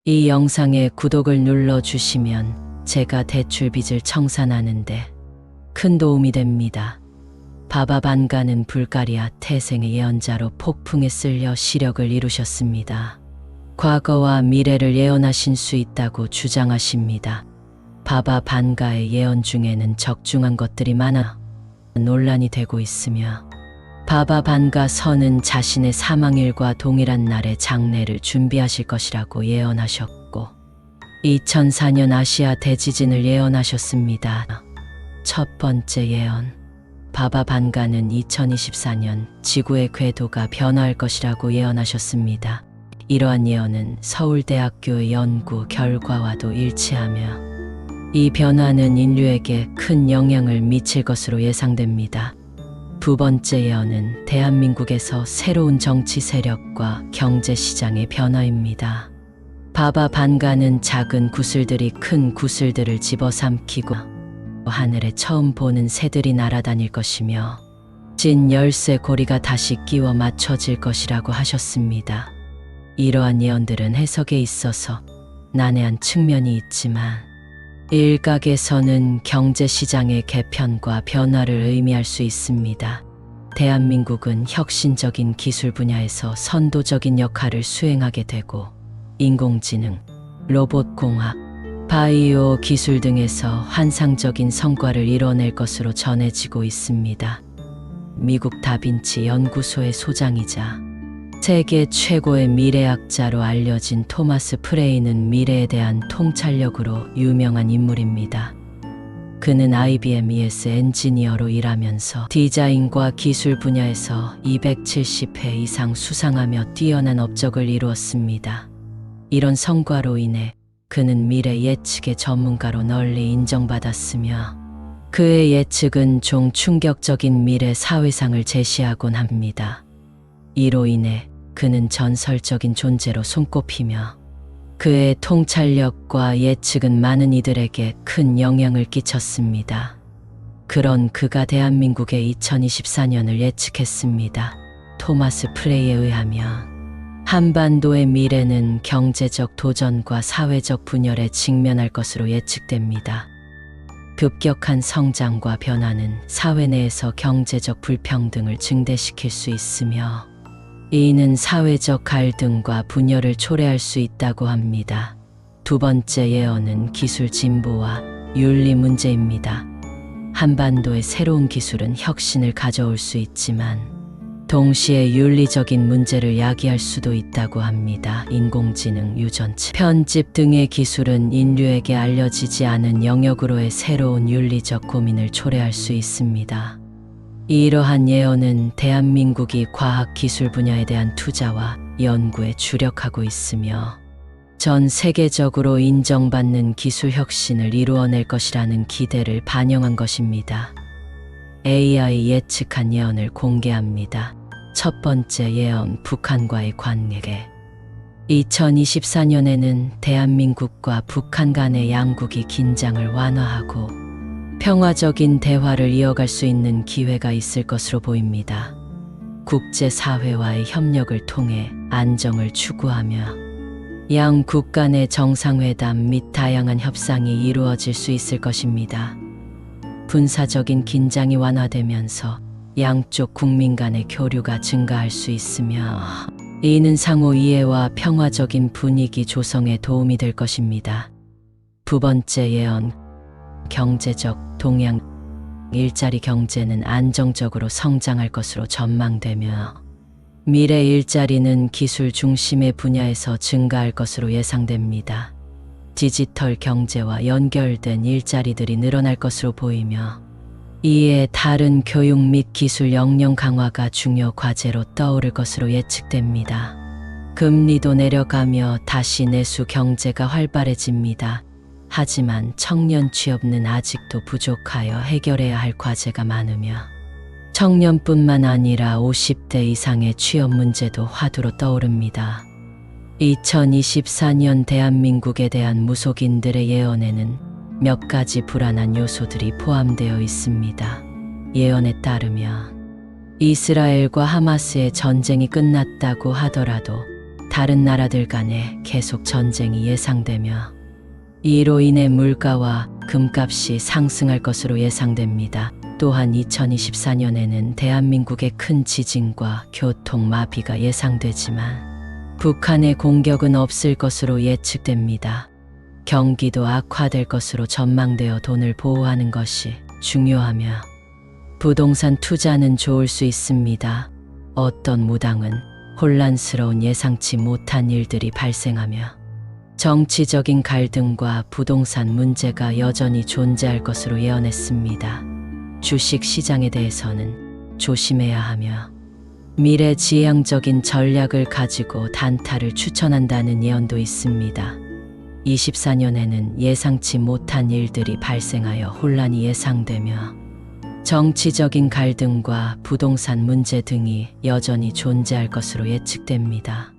이 영상에 구독을 눌러주시면 제가 대출 빚을 청산하는데 큰 도움이 됩니다. 바바 반가는 불가리아 태생의 예언자로 폭풍에 쓸려 시력을 이루셨습니다. 과거와 미래를 예언하실 수 있다고 주장하십니다. 바바 반가의 예언 중에는 적중한 것들이 많아 논란이 되고 있으며 바바 반가 선은 자신의 사망일과 동일한 날에 장례를 준비하실 것이라고 예언하셨고 2004년 아시아 대지진을 예언하셨습니다. 첫 번째 예언, 바바 반가는 2024년 지구의 궤도가 변화할 것이라고 예언하셨습니다. 이러한 예언은 서울대학교의 연구 결과와도 일치하며 이 변화는 인류에게 큰 영향을 미칠 것으로 예상됩니다. 두 번째 예언은 대한민국에서 새로운 정치 세력과 경제 시장의 변화입니다. 바바 반가는 작은 구슬들이 큰 구슬들을 집어삼키고 하늘에 처음 보는 새들이 날아다닐 것이며 진 열쇠 고리가 다시 끼워 맞춰질 것이라고 하셨습니다. 이러한 예언들은 해석에 있어서 난해한 측면이 있지만 일각에서는 경제시장의 개편과 변화를 의미할 수 있습니다. 대한민국은 혁신적인 기술 분야에서 선도적인 역할을 수행하게 되고 인공지능, 로봇공학, 바이오 기술 등에서 환상적인 성과를 이뤄낼 것으로 전해지고 있습니다. 미국 다빈치 연구소의 소장이자 세계 최고의 미래학자로 알려진 토마스 프레이는 미래에 대한 통찰력으로 유명한 인물입니다. 그는 IBM ES 엔지니어로 일하면서 디자인과 기술 분야에서 270회 이상 수상하며 뛰어난 업적을 이루었습니다. 이런 성과로 인해 그는 미래 예측의 전문가로 널리 인정받았으며 그의 예측은 종 충격적인 미래 사회상을 제시하곤 합니다. 이로 인해 그는 전설적인 존재로 손꼽히며 그의 통찰력과 예측은 많은 이들에게 큰 영향을 끼쳤습니다. 그런 그가 대한민국의 2024년을 예측했습니다. 토마스 프레이에 의하면 한반도의 미래는 경제적 도전과 사회적 분열에 직면할 것으로 예측됩니다. 급격한 성장과 변화는 사회 내에서 경제적 불평등을 증대시킬 수 있으며 이는 사회적 갈등과 분열을 초래할 수 있다고 합니다. 두 번째 예언은 기술 진보와 윤리 문제입니다. 한반도의 새로운 기술은 혁신을 가져올 수 있지만 동시에 윤리적인 문제를 야기할 수도 있다고 합니다. 인공지능, 유전체, 편집 등의 기술은 인류에게 알려지지 않은 영역으로의 새로운 윤리적 고민을 초래할 수 있습니다. 이러한 예언은 대한민국이 과학기술 분야에 대한 투자와 연구에 주력하고 있으며 전 세계적으로 인정받는 기술 혁신을 이루어낼 것이라는 기대를 반영한 것입니다. AI 예측한 예언을 공개합니다. 첫 번째 예언, 북한과의 관계. 2024년에는 대한민국과 북한 간의 양국이 긴장을 완화하고 평화적인 대화를 이어갈 수 있는 기회가 있을 것으로 보입니다. 국제사회와의 협력을 통해 안정을 추구하며 양국 간의 정상회담 및 다양한 협상이 이루어질 수 있을 것입니다. 군사적인 긴장이 완화되면서 양쪽 국민 간의 교류가 증가할 수 있으며 이는 상호 이해와 평화적인 분위기 조성에 도움이 될 것입니다. 두 번째 예언, 경제적 동향. 일자리 경제는 안정적으로 성장할 것으로 전망되며 미래 일자리는 기술 중심의 분야에서 증가할 것으로 예상됩니다. 디지털 경제와 연결된 일자리들이 늘어날 것으로 보이며 이에 다른 교육 및 기술 역량 강화가 중요 과제로 떠오를 것으로 예측됩니다. 금리도 내려가며 다시 내수 경제가 활발해집니다. 하지만 청년 취업은 아직도 부족하여 해결해야 할 과제가 많으며 청년뿐만 아니라 50대 이상의 취업 문제도 화두로 떠오릅니다. 2024년 대한민국에 대한 무속인들의 예언에는 몇 가지 불안한 요소들이 포함되어 있습니다. 예언에 따르면 이스라엘과 하마스의 전쟁이 끝났다고 하더라도 다른 나라들 간에 계속 전쟁이 예상되며 이로 인해 물가와 금값이 상승할 것으로 예상됩니다. 또한 2024년에는 대한민국의 큰 지진과 교통 마비가 예상되지만 북한의 공격은 없을 것으로 예측됩니다. 경기도 악화될 것으로 전망되어 돈을 보호하는 것이 중요하며 부동산 투자는 좋을 수 있습니다. 어떤 무당은 혼란스러운 예상치 못한 일들이 발생하며 정치적인 갈등과 부동산 문제가 여전히 존재할 것으로 예언했습니다. 주식 시장에 대해서는 조심해야 하며 미래지향적인 전략을 가지고 단타를 추천한다는 예언도 있습니다. 24년에는 예상치 못한 일들이 발생하여 혼란이 예상되며 정치적인 갈등과 부동산 문제 등이 여전히 존재할 것으로 예측됩니다.